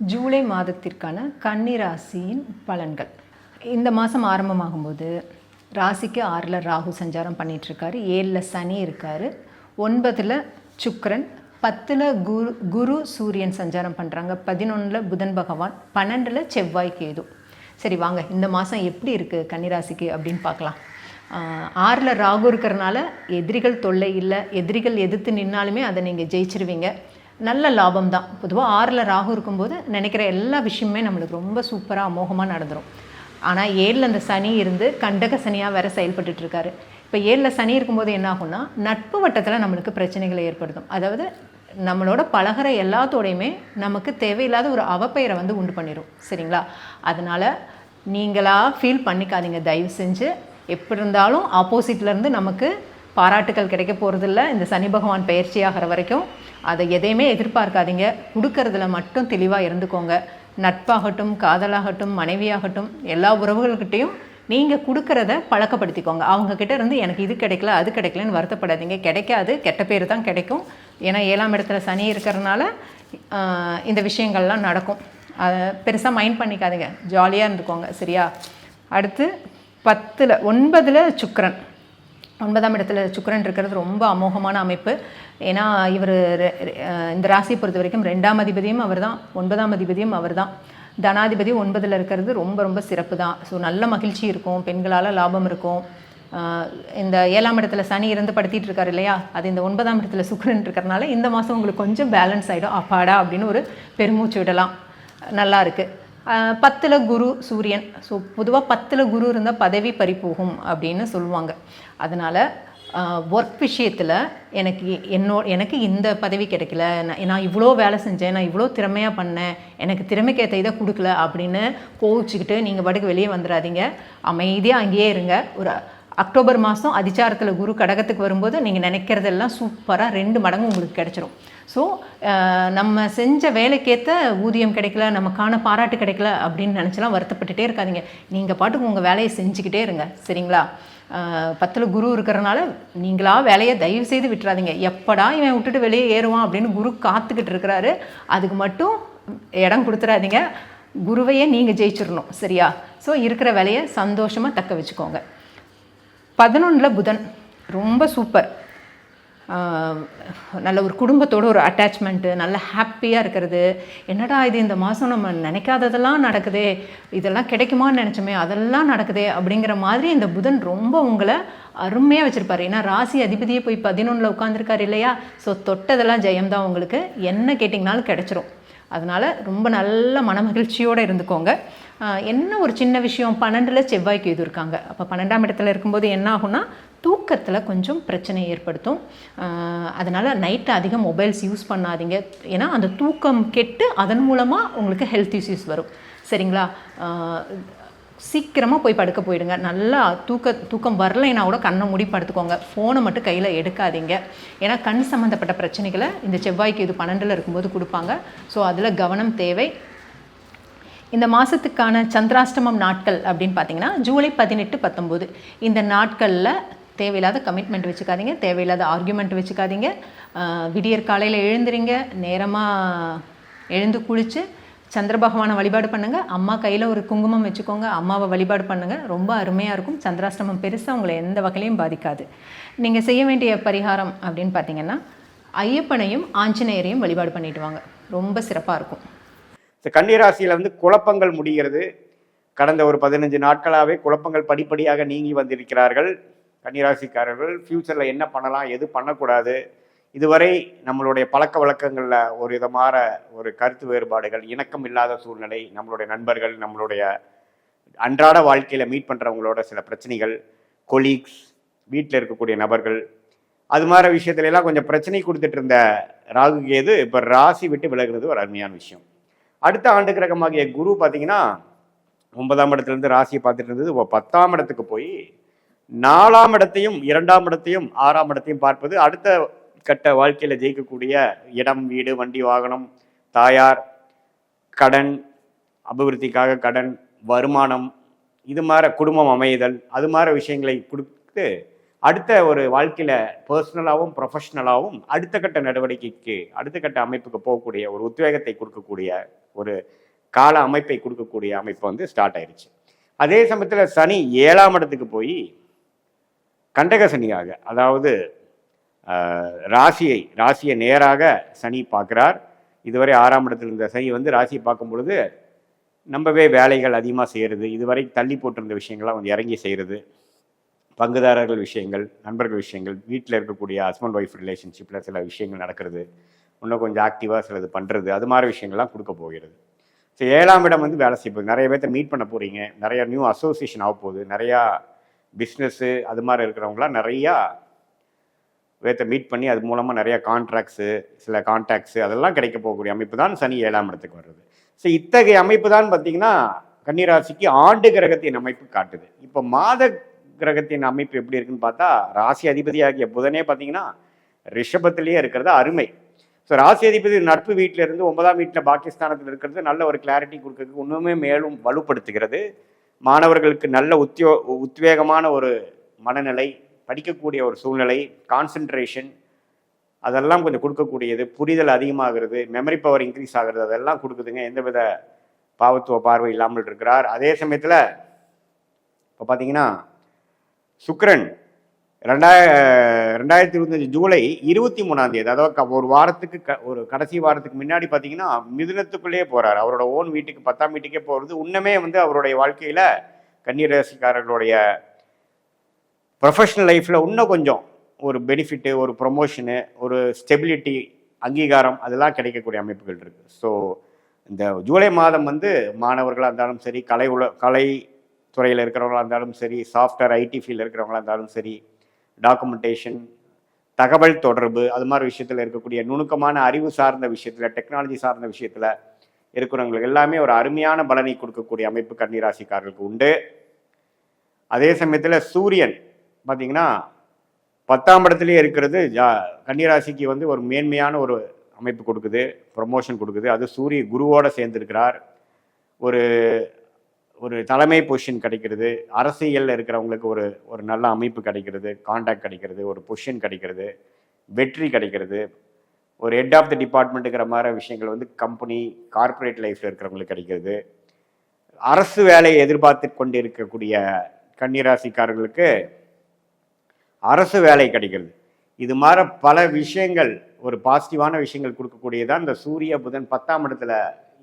ஜூலை மாதத்திற்கான கன்னி ராசியின் பலன்கள். இந்த மாதம் ஆரம்பமாகும்போது ராசிக்கு 6ல் ராகு சஞ்சாரம் பண்ணிகிட்ருக்காரு, 7ல் சனி இருக்கார், 9ல் சுக்கிரன், 10ல் குரு சூரியன் சஞ்சாரம் பண்ணுறாங்க, 11ல் புதன் பகவான், 12ல் செவ்வாய் கேது. சரி வாங்க, இந்த மாதம் எப்படி இருக்குது கன்னிராசிக்கு அப்படின்னு பார்க்கலாம். 6ல் ராகு இருக்கிறனால எதிரிகள் தொல்லை இல்லை, எதிரிகள் எதிர்த்து நின்னாலுமே அதை நீங்கள் ஜெயிச்சிருவீங்க, நல்ல லாபம் தான். பொதுவாக 6ல் ராகு இருக்கும்போது நினைக்கிற எல்லா விஷயமுமே நம்மளுக்கு ரொம்ப சூப்பராக அமோகமாக நடந்துடும். ஆனால் 7ல் அந்த சனி இருந்து கண்டக சனியாக வேறு செயல்பட்டுருக்காரு. இப்போ 7ல் சனி இருக்கும்போது என்ன ஆகும்னா, நட்பு வட்டத்தில் நம்மளுக்கு பிரச்சனைகளை ஏற்படுத்தும். அதாவது நம்மளோட பழகிற எல்லாத்தோடையுமே நமக்கு தேவையில்லாத ஒரு அவப்பெயரை உண்டு பண்ணிடும். சரிங்களா? அதனால் நீங்களாக ஃபீல் பண்ணிக்காதீங்க தயவு செஞ்சு. எப்படி இருந்தாலும் ஆப்போசிட்லேருந்து நமக்கு பாராட்டுக்கள் கிடைக்க போகிறதில்ல இந்த சனி பகவான் பயிற்சி ஆகிற வரைக்கும். அதை எதையுமே எதிர்பார்க்காதீங்க, கொடுக்கறதுல மட்டும் தெளிவாக இருந்துக்கோங்க. நட்பாகட்டும், காதலாகட்டும், மனைவியாகட்டும், எல்லா உறவுகள்கிட்டையும் நீங்கள் கொடுக்கறத பழக்கப்படுத்திக்கோங்க. அவங்கக்கிட்ட இருந்து எனக்கு இது கிடைக்கல அது கிடைக்கலன்னு வருத்தப்படாதீங்க. கிடைக்காது, கெட்ட பேர் தான் கிடைக்கும். ஏன்னா 7ஆம் இடத்துல சனி இருக்கிறதுனால இந்த விஷயங்கள்லாம் நடக்கும். அதை பெருசாக மைண்ட் பண்ணிக்காதீங்க, ஜாலியாக இருந்துக்கோங்க. சரியா? அடுத்து 9ல் சுக்கிரன். 9ஆம் இடத்துல சுக்கிரன் இருக்கிறது ரொம்ப அமோகமான அமைப்பு. ஏன்னா இவர் இந்த ராசியை பொறுத்த வரைக்கும் 2ஆம் அதிபதியும் அவர் தான், 9ஆம் அதிபதியும் அவர் தான். தனாதிபதி 9ல் இருக்கிறது ரொம்ப ரொம்ப சிறப்பு தான். ஸோ நல்ல மகிழ்ச்சி இருக்கும், பெண்களால் லாபம் இருக்கும். இந்த 7ஆம் இடத்துல சனி இருந்து படுத்திட்டு இருக்காரு இல்லையா, அது இந்த 9ஆம் இடத்துல சுக்கிரன் இருக்கிறனால இந்த மாதம் உங்களுக்கு கொஞ்சம் பேலன்ஸ் ஆகிடும். அப்பாடா அப்படின்னு ஒரு பெருமூச்சு விடலாம். நல்லா இருக்குது. 10ல் குரு சூரியன். ஸோ பொதுவாக 10ல் குரு இருந்தால் பதவி பறிப்போகும் அப்படின்னு சொல்லுவாங்க. அதனால் ஒர்க் விஷயத்தில் எனக்கு இந்த பதவி கிடைக்கல, நான் இவ்வளோ வேலை செஞ்சேன், நான் இவ்வளோ திறமையாக பண்ணேன், எனக்கு திறமைக்கேற்ற இதை கொடுக்கல அப்படின்னு கோவிச்சுக்கிட்டு நீங்கள் பாட்டுக்கு வெளியே வந்துடாதீங்க. அமைதியாக அங்கேயே இருங்க. ஒரு அக்டோபர் மாதம் அதிச்சாரத்தில் குரு கடகத்துக்கு வரும்போது நீங்கள் நினைக்கிறதெல்லாம் சூப்பராக 2 மடங்கு உங்களுக்கு கிடைச்சிரும். ஸோ நம்ம செஞ்ச வேலைக்கேற்ற ஊதியம் கிடைக்கல, நமக்கான பாராட்டு கிடைக்கல அப்படின்னு நினச்சலாம் வருத்தப்பட்டுட்டே இருக்காதிங்க. நீங்கள் பாட்டுக்கு உங்கள் வேலையை செஞ்சுக்கிட்டே இருங்க. சரிங்களா? 10ல் குரு இருக்கிறனால நீங்களா வேலையை தயவு செய்து விட்டுறாதீங்க. எப்படா இவன் விட்டுட்டு வெளியே ஏறுவான் அப்படின்னு குரு காத்துக்கிட்டு இருக்கிறாரு. அதுக்கு மட்டும் இடம் கொடுத்துடாதீங்க. குருவையே நீங்கள் ஜெயிச்சிடணும். சரியா? ஸோ இருக்கிற வேலையை சந்தோஷமாக தக்க வச்சுக்கோங்க. 11ல் புதன் ரொம்ப சூப்பர். நல்ல ஒரு குடும்பத்தோட ஒரு அட்டாச்மெண்ட்டு, நல்ல ஹாப்பியாக இருக்கிறது. என்னடா இது இந்த மாதம் நம்ம நினைக்காததெல்லாம் நடக்குதே, இதெல்லாம் கிடைக்குமான்னு நினச்சோமே அதெல்லாம் நடக்குதே அப்படிங்கிற மாதிரி இந்த புதன் ரொம்ப உங்களை அருமையாக வச்சுருப்பார். ஏன்னா ராசி அதிபதியே போய் 11ல் உட்காந்துருக்காரு இல்லையா. ஸோ தொட்டதெல்லாம் ஜெயம்தான் உங்களுக்கு, என்ன கேட்டிங்கனாலும் கிடச்சிரும். அதனால் ரொம்ப நல்ல மனமகிழ்ச்சியோடு இருந்துக்கோங்க. என்ன ஒரு சின்ன விஷயம், 12ல் செவ்வாய் கேது இருக்காங்க. அப்போ 12ஆம் இடத்துல இருக்கும்போது என்ன ஆகும்னா, தூக்கத்தில் கொஞ்சம் பிரச்சனை ஏற்படுத்தும். அதனால் நைட்டு அதிகம் மொபைல்ஸ் யூஸ் பண்ணாதீங்க. ஏன்னா அந்த தூக்கம் கெட்டு அதன் மூலமாக உங்களுக்கு ஹெல்த் இஷ்யூஸ் வரும். சரிங்களா? சீக்கிரமாக போய் படுக்க போயிடுங்க. நல்லா தூக்கம் வரலைன்னா கூட கண்ணை மூடி படுத்துக்கோங்க. ஃபோனை மட்டும் கையில் எடுக்காதீங்க. ஏன்னா கண் சம்மந்தப்பட்ட பிரச்சனைகளை இந்த செவ்வாய்க்கு இது 12ல் இருக்கும்போது கொடுப்பாங்க. ஸோ அதில் கவனம் தேவை. இந்த மாதத்துக்கான சந்திராஷ்டமம் நாட்கள் அப்படின்னு பார்த்தீங்கன்னா ஜூலை 18, 19 இந்த நாட்களில் தேவையில்லாத கமிட்மெண்ட் வச்சுக்காதீங்க, தேவையில்லாத ஆர்கியூமெண்ட் வச்சுக்காதீங்க. விடியற் காலையில் எழுந்துறீங்க, நேரமாக எழுந்து குளித்து சந்திர பகவானை வழிபாடு பண்ணுங்கள். அம்மா கையில் ஒரு குங்குமம் வச்சுக்கோங்க, அம்மாவை வழிபாடு பண்ணுங்கள். ரொம்ப அருமையாக இருக்கும். சந்திராஷ்டமம் பெருசாக உங்களை எந்த வகையிலையும் பாதிக்காது. நீங்கள் செய்ய வேண்டிய பரிகாரம் அப்படின்னு பார்த்தீங்கன்னா ஐயப்பனையும் ஆஞ்சநேயரையும் வழிபாடு பண்ணிட்டு வாங்க, ரொம்ப சிறப்பாக இருக்கும். கன்னிராசியில் குழப்பங்கள் முடிகிறது. கடந்த ஒரு 15 நாட்களாகவே குழப்பங்கள் படிப்படியாக நீங்கி வந்திருக்கிறார்கள். கன்னிராசிக்காரர்கள் ஃப்யூச்சரில் என்ன பண்ணலாம், எது பண்ணக்கூடாது, இதுவரை நம்மளுடைய பழக்க வழக்கங்களில் ஒரு விதமான ஒரு கருத்து வேறுபாடுகள், இணக்கம் இல்லாத சூழ்நிலை, நம்மளுடைய நண்பர்கள், நம்மளுடைய அன்றாட வாழ்க்கையில் மீட் பண்ணுறவங்களோட சில பிரச்சனைகள், கொலீக்ஸ், வீட்டில் இருக்கக்கூடிய நபர்கள், அது மாதிரி விஷயத்துலலாம் கொஞ்சம் பிரச்சனை கொடுத்துட்டு இருந்த ராகு கேது இப்போ ராசி விட்டு விலகுறது ஒரு அருமையான விஷயம். அடுத்த ஆண்டு கிரகமாகிய குரு பார்த்தீங்கன்னா 9ஆம் இடத்துலேருந்து ராசியை பார்த்துட்டு இருந்தது இப்போ 10ஆம் இடத்துக்கு போய் 4ஆம் இடத்தையும் 2ஆம் இடத்தையும் 6ஆம் இடத்தையும் பார்ப்பது அடுத்த கட்ட வாழ்க்கையில் ஜெயிக்கக்கூடிய இடம், வீடு, வண்டி, வாகனம், தாயார், கடன், அபிவிருத்திக்காக கடன், வருமானம், இது மாதிரி குடும்பம் அமைதல், அது மாதிரி விஷயங்களை கொடுத்து அடுத்த ஒரு வாழ்க்கையில் பர்சனலாகவும் ப்ரொஃபஷ்னலாகவும் அடுத்த கட்ட நடவடிக்கைக்கு அடுத்த கட்ட அமைப்புக்கு போகக்கூடிய ஒரு உத்வேகத்தை கொடுக்கக்கூடிய ஒரு கால அமைப்பை கொடுக்கக்கூடிய அமைப்பு வந்து ஸ்டார்ட் ஆயிடுச்சு. அதே சமயத்தில் சனி 7ஆம் இடத்துக்கு போய் கண்டக சனியாக, அதாவது ராசியை நேராக சனி பார்க்குறார். இதுவரை 6ஆம் இடத்துல இருந்த சனி வந்து ராசியை பார்க்கும் பொழுது நம்பவே வேலைகள் அதிகமாக செய்கிறது, இதுவரை தள்ளி போட்டிருந்த விஷயங்கள்லாம் வந்து இறங்கி செய்கிறது, பங்குதாரர்கள் விஷயங்கள், நண்பர்கள் விஷயங்கள், வீட்டில் இருக்கக்கூடிய ஹஸ்பண்ட் ஒய்ஃப் ரிலேஷன்ஷிப்பில் சில விஷயங்கள் நடக்கிறது, இன்னும் கொஞ்சம் ஆக்டிவாக சிலது பண்ணுறது, அது மாதிரி விஷயங்கள்லாம் கொடுக்க போகிறது. ஸோ 7ஆம் இடம் வந்து வேலை செய்ய போகுது. நிறைய பேர்த்த மீட் பண்ண போகிறீங்க, நிறையா நியூ அசோசியேஷன் ஆக போகுது, நிறையா பிஸ்னஸ்ஸு அது மாதிரி இருக்கிறவங்களாம் நிறையா பேர்த்த மீட் பண்ணி அது மூலமாக நிறையா கான்ட்ராக்ட்ஸு, சில கான்டாக்ட்ஸு அதெல்லாம் கிடைக்க போகக்கூடிய அமைப்பு தான் சனி 7ஆம் இடத்துக்கு வர்றது. ஸோ இத்தகைய அமைப்பு தான் பார்த்திங்கன்னா கன்னிராசிக்கு ஆண்டு கிரகத்தின் அமைப்பு காட்டுது. இப்போ மாத கிரகத்தின் அமைப்பு எப்படி இருக்குன்னு பார்த்தா, ராசி அதிபதியாகிய புதனே பார்த்தீங்கன்னா ரிஷபத்திலேயே இருக்கிறது அருமை. ஸோ ராசி அதிபதி நட்பு வீட்டில் இருந்து 9ஆம் வீட்டில் பாகிஸ்தானத்தில் இருக்கிறது நல்ல ஒரு கிளாரிட்டி கொடுக்கறதுக்கு இன்னுமே மேலும் வலுப்படுத்துகிறது. மாணவர்களுக்கு நல்ல உத்வேகமான ஒரு மனநிலை, படிக்கக்கூடிய ஒரு சூழ்நிலை, கான்சென்ட்ரேஷன் அதெல்லாம் கொஞ்சம் கொடுக்கக்கூடியது, புரிதல் அதிகமாகிறது, மெமரி பவர் இன்க்ரீஸ் ஆகிறது, அதெல்லாம் கொடுக்குதுங்க. எந்தவித பாவத்துவ பார்வை இல்லாமல் இருக்கிறார். அதே சமயத்தில் இப்போ பார்த்தீங்கன்னா சுக்கிரன் 2025 ஜூலை 23ஆம் தேதி, அதாவது ஒரு வாரத்துக்கு ஒரு கடைசி வாரத்துக்கு முன்னாடி பார்த்தீங்கன்னா மிதுனத்துக்குள்ளேயே போகிறார். அவரோட ஓன் வீட்டுக்கு 10ஆம் வீட்டுக்கே போகிறது இன்னுமே வந்து அவருடைய வாழ்க்கையில் கன்னிராசிக்காரர்களுடைய ப்ரொஃபஷனல் லைஃப்பில் இன்னும் கொஞ்சம் ஒரு பெனிஃபிட்டு, ஒரு ப்ரொமோஷனு, ஒரு ஸ்டெபிலிட்டி, அங்கீகாரம் அதெல்லாம் கிடைக்கக்கூடிய அமைப்புகள் இருக்குது. ஸோ இந்த ஜூலை மாதம் வந்து மாணவர்களாக இருந்தாலும் சரி, கலை துறையில் இருக்கிறவங்களாக இருந்தாலும் சரி, சாஃப்ட்வேர் ஐடி ஃபீல்டில் இருக்கிறவங்களாக இருந்தாலும் சரி, டாக்குமெண்டேஷன், தகவல் தொடர்பு அது மாதிரி விஷயத்தில் இருக்கக்கூடிய நுணுக்கமான அறிவு சார்ந்த விஷயத்தில், டெக்னாலஜி சார்ந்த விஷயத்தில் இருக்கிறவங்களுக்கு எல்லாமே ஒரு அருமையான பலனை கொடுக்கக்கூடிய அமைப்பு கன்னிராசிக்காரர்களுக்கு உண்டு. அதே சமயத்தில் சூரியன் பார்த்திங்கன்னா 10ஆம் இடத்துலேயே இருக்கிறது கன்னிராசிக்கு வந்து ஒரு மேன்மையான ஒரு அமைப்பு கொடுக்குது, ப்ரொமோஷன் கொடுக்குது. அது சூரிய குருவோடு சேர்ந்துருக்கிறார். ஒரு ஒரு தலைமை பொசிஷன் கிடைக்கிறது, அரசியலில் இருக்கிறவங்களுக்கு ஒரு நல்ல அமைப்பு கிடைக்கிறது, கான்டாக்ட் கிடைக்கிறது, ஒரு பொசிஷன் கிடைக்கிறது, வெற்றி கிடைக்கிறது, ஒரு ஹெட் ஆஃப் த டிபார்ட்மெண்ட்டுங்கிற மாதிரி விஷயங்கள் வந்து கம்பெனி கார்ப்பரேட் லைஃப்பில் இருக்கிறவங்களுக்கு கிடைக்கிறது. அரசு வேலையை எதிர்பார்த்து கொண்டு இருக்கக்கூடிய கன்னிராசிக்காரர்களுக்கு அரசு வேலை கிடைக்கிறது. இது மாதிரி பல விஷயங்கள், ஒரு பாசிட்டிவான விஷயங்கள் கொடுக்கக்கூடியதான் இந்த சூரிய புதன் 10ஆம் இடத்துல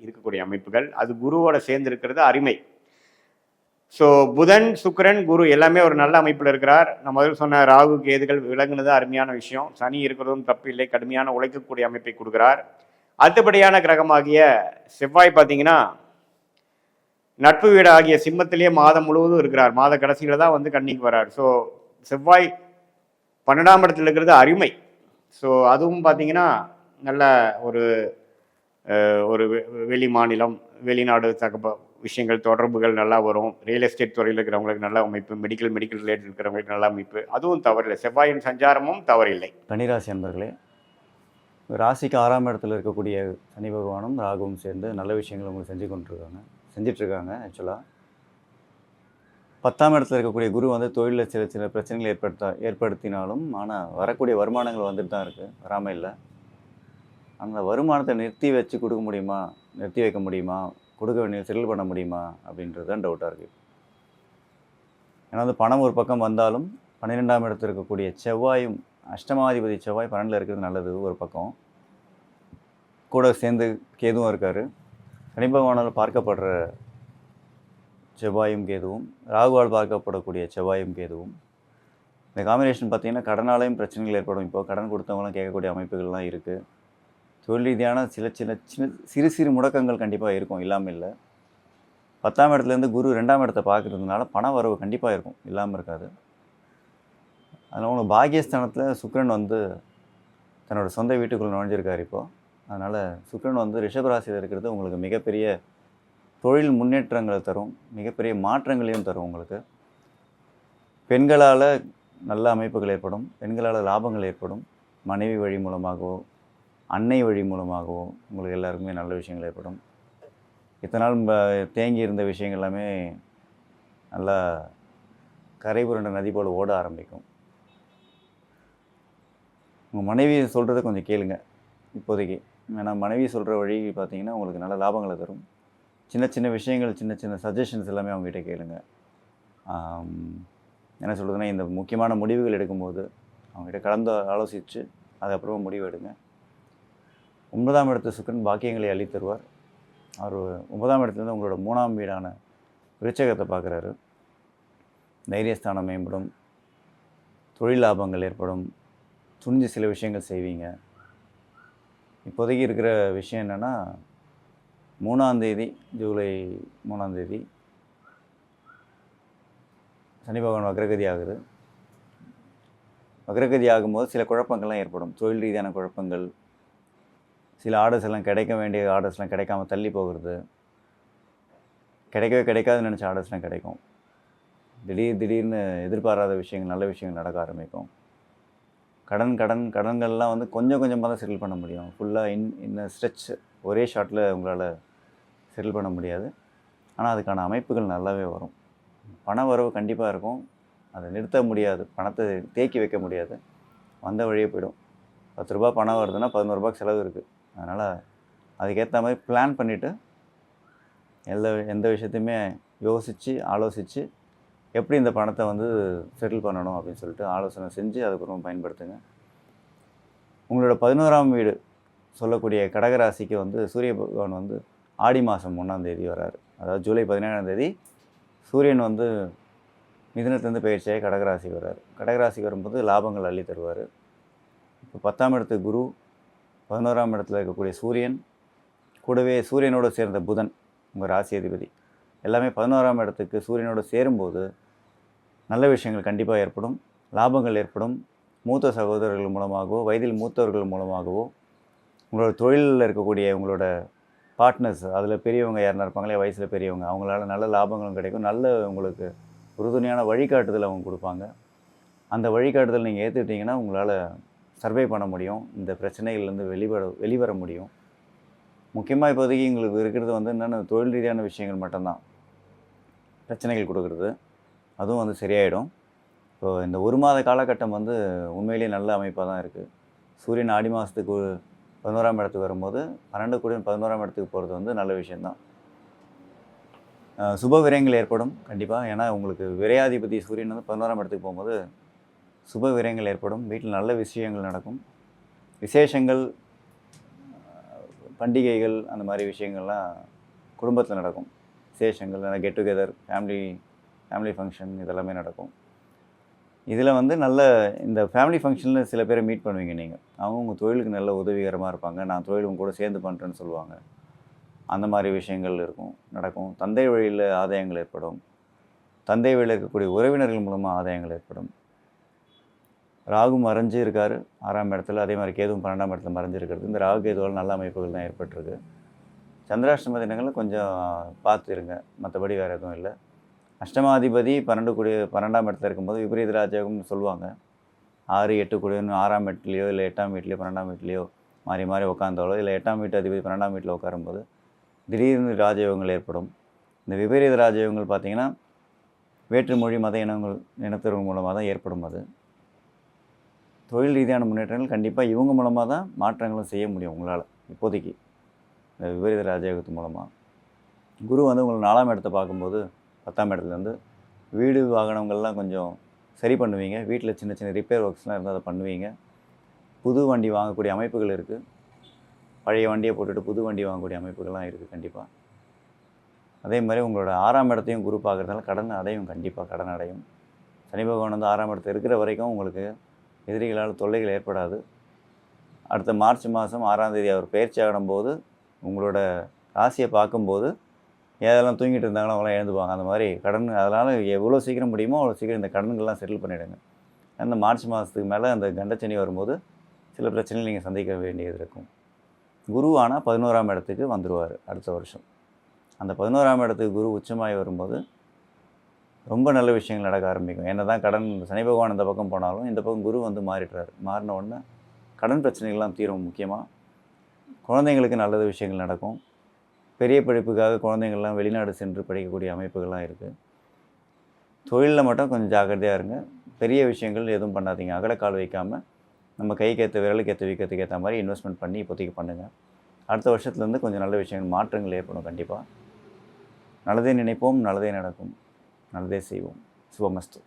இருக்கக்கூடிய அமைப்புகள். அது குருவோட சேர்ந்து இருக்கிறது அருமை. ஸோ புதன், சுக்கிரன், குரு எல்லாமே ஒரு நல்ல அமைப்பில் இருக்கிறார். நான் முதல் சொன்ன ராகு கேதுகள் விலகுனது அருமையான விஷயம். சனி இருக்கிறதும் தப்பு இல்லை, கடுமையான உழைக்கக்கூடிய அமைப்பை கொடுக்குறார். அடுத்தபடியான கிரகமாகிய செவ்வாய் பார்த்தீங்கன்னா நட்பு வீடு ஆகிய சிம்மத்திலேயே மாதம் முழுவதும் இருக்கிறார். மாத கடைசியில் தான் வந்து கன்னிக்கு வர்றார். ஸோ செவ்வாய் 12ஆம் இடத்துல இருக்கிறது அருமை. ஸோ அதுவும் பார்த்தீங்கன்னா நல்ல ஒரு வெளி மாநிலம், வெளிநாடு விஷயங்கள், தொடர்புகள் நல்லா வரும். ரியல் எஸ்டேட் துறையில் இருக்கிறவங்களுக்கு நல்ல அமைப்பு, மெடிக்கல் ரிலேட்டட் இருக்கிறவங்களுக்கு நல்ல அமைப்பு, அதுவும் தவறில்லை. செவ்வாயின் சஞ்சாரமும் தவறில்லை. கன்னிராசி அன்பர்களே, ராசிக்கு 6ஆம் இடத்துல இருக்கக்கூடிய சனி பகவானும் ராகுவும் சேர்ந்து நல்ல விஷயங்கள் உங்களுக்கு செஞ்சிட்ருக்காங்க. ஆக்சுவலாக 10ஆம் இடத்துல இருக்கக்கூடிய குரு வந்து தொழிலில் சில சில பிரச்சனைகள் ஏற்படுத்தினாலும் ஆனால் வரக்கூடிய வருமானங்கள் வந்துட்டு தான் இருக்குது, வராமல் இல்லை. அந்த வருமானத்தை நிறுத்தி வைக்க முடியுமா, கொடுக்க வேண்டிய செட்டில் பண்ண முடியுமா அப்படின்றது தான் டவுட்டாக இருக்குது. ஏன்னா வந்து பணம் ஒரு பக்கம் வந்தாலும் 12ஆம் இடத்துல இருக்கக்கூடிய செவ்வாயும், அஷ்டமாதிபதி செவ்வாய் 12ல் இருக்கிறது நல்லது ஒரு பக்கம், கூட சேர்ந்து கேதுவும் இருக்கார். சனி பகவானால் பார்க்கப்படுற செவ்வாயும் கேதுவும், ராகுவால் பார்க்கப்படக்கூடிய செவ்வாயும் கேதுவும், இந்த காம்பினேஷன் பார்த்திங்கன்னா கடனாலையும் பிரச்சனைகள் ஏற்படும். இப்போ கடன் கொடுத்தவங்களாம் கேட்கக்கூடிய அமைப்புகள்லாம் இருக்குது. தொழில் ரீதியான சிறு சிறு முடக்கங்கள் கண்டிப்பாக இருக்கும், இல்லாமல் இல்லை. 10ஆம் இடத்துலேருந்து குரு 2ஆம் இடத்தை பார்க்குறதுனால பண வரவு கண்டிப்பாக இருக்கும், இல்லாமல் இருக்காது. அதனால் உங்களுக்கு பாக்கியஸ்தானத்தில் சுக்கிரன் வந்து தன்னோட சொந்த வீட்டுக்குள்ளே நுழைஞ்சிருக்கார் இப்போது. அதனால் சுக்கிரன் வந்து ரிஷபராசியில் இருக்கிறது உங்களுக்கு மிகப்பெரிய தொழில் முன்னேற்றங்களை தரும், மிகப்பெரிய மாற்றங்களையும் தரும். உங்களுக்கு பெண்களால் நல்ல அமைப்புகள் ஏற்படும், பெண்களால் லாபங்கள் ஏற்படும். மனைவி வழி மூலமாகவோ அன்னை வழி மூலமாகவோ உங்களுக்கு எல்லாருக்குமே நல்ல விஷயங்கள் ஏற்படும். இத்தனை நாள் தேங்கி இருந்த விஷயங்கள் எல்லாமே நல்லா கரை புரண்ட நதி போல் ஓட ஆரம்பிக்கும். உங்கள் மனைவி சொல்கிறத கொஞ்சம் கேளுங்க இப்போதைக்கு. ஏன்னா மனைவி சொல்கிற வழி பார்த்தீங்கன்னா உங்களுக்கு நல்ல லாபங்களை தரும். சின்ன சின்ன விஷயங்கள், சின்ன சின்ன சஜஷன்ஸ் எல்லாமே அவங்ககிட்ட கேளுங்க. என்ன சொல்கிறதுனா, இந்த முக்கியமான முடிவுகள் எடுக்கும்போது அவங்ககிட்ட கலந்து ஆலோசித்து அதுக்கப்புறமா முடிவு எடுங்க. 9ஆம் இடத்து சுக்கிரன் பாக்கியங்களை அள்ளி தருவார். அவர் 9ஆம் இடத்துலேருந்து உங்களோட 3ஆம் வீடான விருச்சகத்தை பார்க்குறாரு. தைரியஸ்தானம் மேம்படும், தொழில் லாபங்கள் ஏற்படும், துணிஞ்சு சில விஷயங்கள் செய்வீங்க. இப்போதைக்கு இருக்கிற விஷயம் என்னென்னா, 3ஆம் தேதி, ஜூலை 3ஆம் தேதி சனி பகவான் வக்ரகதி ஆகுது. வக்ரகதி ஆகும்போது சில குழப்பங்கள்லாம் ஏற்படும். தொழில் ரீதியான குழப்பங்கள், சில ஆர்டர்ஸ் எல்லாம் கிடைக்க வேண்டிய ஆர்டர்ஸ்லாம் கிடைக்காம தள்ளி போகிறது, கிடைக்கவே கிடைக்காதுன்னு நினச்ச ஆர்டர்ஸ்லாம் கிடைக்கும். திடீர்னு எதிர்பாராத விஷயங்கள், நல்ல விஷயங்கள் நடக்க ஆரம்பிக்கும். கடன்கள்லாம் வந்து கொஞ்சம் கொஞ்சமாக தான் செட்டில் பண்ண முடியும். ஃபுல்லாக இன்ன ஸ்ட்ரெச் ஒரே ஷாட்டில் உங்களால் செட்டில் பண்ண முடியாது. ஆனால் அதுக்கான அமைப்புகள் நல்லாவே வரும். பண வரவு கண்டிப்பாக இருக்கும். அதை நிறுத்த முடியாது, பணத்தை தேக்கி வைக்க முடியாது. வந்த வழியே போயிடும். 10 ரூபா பணம் வருதுன்னா 11 ரூபாய்க்கு செலவு இருக்குது. அதனால் அதுக்கேற்ற மாதிரி பிளான் பண்ணிவிட்டு எந்த விஷயத்தையுமே யோசித்து ஆலோசித்து எப்படி இந்த பணத்தை வந்து செட்டில் பண்ணணும் அப்படின்னு சொல்லிட்டு ஆலோசனை செஞ்சு அதுக்கப்புறம் பயன்படுத்துங்க. உங்களோட 11ஆம் வீடு சொல்லக்கூடிய கடகராசிக்கு வந்து சூரிய பகவான் வந்து ஆடி மாதம் 1ஆம் தேதி வராரு. அதாவது ஜூலை 17ஆம் தேதி சூரியன் வந்து மிதுனத்துலேருந்து பயிற்சியாகி கடகராசிக்கு வர்றாரு. கடகராசிக்கு வரும்போது லாபங்கள் அள்ளி தருவார். இப்போ 10ஆம் இடத்துக்கு குரு, 11ஆம் இடத்துல இருக்கக்கூடிய சூரியன், கூடவே சூரியனோடு சேர்ந்த புதன் உங்கள் ராசி அதிபதி, எல்லாமே 11ஆம் இடத்துக்கு சூரியனோடு சேரும்போது நல்ல விஷயங்கள் கண்டிப்பாக ஏற்படும். லாபங்கள் ஏற்படும். மூத்த சகோதரர்கள் மூலமாகவோ, வயதில் மூத்தவர்கள் மூலமாகவோ, உங்களோட தொழிலில் இருக்கக்கூடிய உங்களோட பார்ட்னர்ஸ், அதில் பெரியவங்க யாருன்னா இருப்பாங்களே, வயசில் பெரியவங்க, அவங்களால நல்ல லாபங்களும் கிடைக்கும். நல்ல உங்களுக்கு உறுதுணையான வழிகாட்டுதல் அவங்க கொடுப்பாங்க. அந்த வழிகாட்டுதல் நீங்கள் ஏற்றுக்கிட்டிங்கன்னா உங்களால் சர்வை பண்ண முடியும். இந்த பிரச்சனைகள்லேருந்து வெளிவர முடியும். முக்கியமாக இப்போதைக்கு உங்களுக்கு இருக்கிறது வந்து என்னென்ன, தொழில் ரீதியான விஷயங்கள் மட்டும்தான் பிரச்சனைகள் கொடுக்குறது. அதுவும் வந்து சரியாயிடும். இப்போது இந்த 1 மாத காலகட்டம் வந்து உண்மையிலேயே நல்ல அமைப்பாக தான் இருக்குது. சூரியன் ஆடி மாதத்துக்கு 11ஆம் இடத்துக்கு வரும்போது 12 கூட 11ஆம் இடத்துக்கு போகிறது வந்து நல்ல விஷயந்தான். சுப விரயங்கள் ஏற்படும் கண்டிப்பாக. ஏன்னா உங்களுக்கு விரையாதிபதி சூரியன் வந்து 11ஆம் இடத்துக்கு போகும்போது சுப விரயங்கள் ஏற்படும். வீட்டில் நல்ல விஷயங்கள் நடக்கும். விசேஷங்கள், பண்டிகைகள், அந்த மாதிரி விஷயங்கள்லாம் குடும்பத்தில் நடக்கும். விசேஷங்கள், கெட் டுகெதர், ஃபேமிலி ஃபங்க்ஷன் இதெல்லாமே நடக்கும். இதில் வந்து நல்ல இந்த ஃபேமிலி ஃபங்க்ஷனில் சில பேரை மீட் பண்ணுவீங்க நீங்கள். அவங்க உங்கள் தொழிலுக்கு நல்ல உதவிகரமாக இருப்பாங்க. நான் தொழில் உங்க கூட சேர்ந்து பண்ணுறேன்னு சொல்லுவாங்க. அந்த மாதிரி விஷயங்கள் நடக்கும். தந்தை வழியில் ஆதாயங்கள் ஏற்படும். தந்தை வழியில் இருக்கக்கூடிய உறவினர்கள் மூலமாக ஆதாயங்கள் ஏற்படும். ராகு மறைஞ்சு இருக்கார் 6ஆம் இடத்துல. அதே மாதிரி கேதுவும் 12ஆம் இடத்துல மறைஞ்சிருக்கிறது. இந்த ராகு கேதுவால் நல்ல அமைப்புகள் தான் ஏற்பட்டிருக்கு. சந்திராஷ்டம தினங்களில் கொஞ்சம் பார்த்து இருங்க, மற்றபடி வேறு எதுவும் இல்லை. அஷ்டமாதிபதி 12ஆம் இடத்துல இருக்கும்போது விபரீத ராஜயோகம்னு சொல்லுவாங்க. 6, 8 கூடியன்னு 6ஆம் வீட்லேயோ இல்லை 8ஆம் வீட்லேயோ 12ஆம் வீட்லேயோ மாறி மாறி உட்காந்தாலோ, இல்லை 8ஆம் வீட்டு அதிபதி 12ஆம் வீட்டில் உட்காரும்போது திடீர்னு ராஜயோகங்கள் ஏற்படும். இந்த விபரீத ராஜயோகங்கள் பார்த்திங்கன்னா வேற்றுமொழி மத இனத்தவர்கள் மூலமாக தான் ஏற்படும். அது தொழில் ரீதியான முன்னேற்றங்கள் கண்டிப்பாக இவங்க மூலமாக தான் மாற்றங்களும் செய்ய முடியும் உங்களால். இப்போதைக்கு இந்த விபரீத ராஜயோகத்து மூலமாக குரு வந்து உங்களுக்கு 4ஆம் இடத்தை பார்க்கும்போது 10ஆம் இடத்துலேருந்து வீடு வாகனங்கள்லாம் கொஞ்சம் சரி பண்ணுவீங்க. வீட்டில் சின்ன சின்ன ரிப்பேர் ஒர்க்ஸ்லாம் இருந்தால் அதை பண்ணுவீங்க. புது வண்டி வாங்கக்கூடிய அமைப்புகள் இருக்குது. பழைய வண்டியை போட்டுட்டு புது வண்டி வாங்கக்கூடிய அமைப்புகள்லாம் இருக்குது கண்டிப்பாக. அதே மாதிரி உங்களோட 6ஆம் இடத்தையும் குரு பார்க்குறதுனால கடன் அடையும், கண்டிப்பாக கடன் அடையும். சனி பகவான் வந்து 6ஆம் இடத்துல இருக்கிற வரைக்கும் உங்களுக்கு எதிரிகளால் தொல்லைகள் ஏற்படாது. அடுத்த மார்ச் மாதம் 6ஆம் தேதி அவர் பயிற்சி ஆகும்போது உங்களோட ராசியை பார்க்கும்போது ஏதெல்லாம் தூங்கிட்டு இருந்தாங்களோ அவங்களாம் எழுந்துப்பாங்க. அந்த மாதிரி கடன், அதனால் எவ்வளோ சீக்கிரம் முடியுமோ அவ்வளோ சீக்கிரம் இந்த கடன்கள்லாம் செட்டில் பண்ணிவிடுங்க. அந்த மார்ச் மாதத்துக்கு மேலே அந்த கண்டச்சனி வரும்போது சில பிரச்சனைகள் நீங்கள் சந்திக்க வேண்டியது இருக்கும். குரு ஆனால் 11ஆம் இடத்துக்கு வந்துடுவார் அடுத்த வருஷம். அந்த 11ஆம் இடத்துக்கு குரு உச்சமாகி வரும்போது ரொம்ப நல்ல விஷயங்கள் நடக்க ஆரம்பிக்கும். என்ன தான் கடன், சனி பகவான் இந்த பக்கம் போனாலும் இந்த பக்கம் குரு வந்து மாறிடுறாரு. மாறின உடனே கடன் பிரச்சனைகள்லாம் தீரும். முக்கியமாக குழந்தைங்களுக்கு நல்லது விஷயங்கள் நடக்கும். பெரிய படிப்புக்காக குழந்தைங்கள்லாம் வெளிநாடு சென்று படிக்கக்கூடிய அமைப்புகள்லாம் இருக்குது. தொழிலில் மட்டும் கொஞ்சம் ஜாக்கிரதையாக இருங்க. பெரிய விஷயங்கள் எதுவும் பண்ணாதீங்க. அகலக்கால் வைக்காமல் நம்ம கைக்கு ஏற்ற விரலுக்கு ஏற்ற வீக்கத்துக்கு ஏற்ற மாதிரி இன்வெஸ்ட்மெண்ட் பண்ணி இப்போதைக்கு பண்ணுங்கள். அடுத்த வருஷத்துலேருந்து கொஞ்சம் நல்ல விஷயங்கள் மாற்றங்கள் ஏற்படும். கண்டிப்பாக நல்லதே நினைப்போம், நல்லதே நடக்கும், நல்லதே செய்வோம். சுபமஸ்து.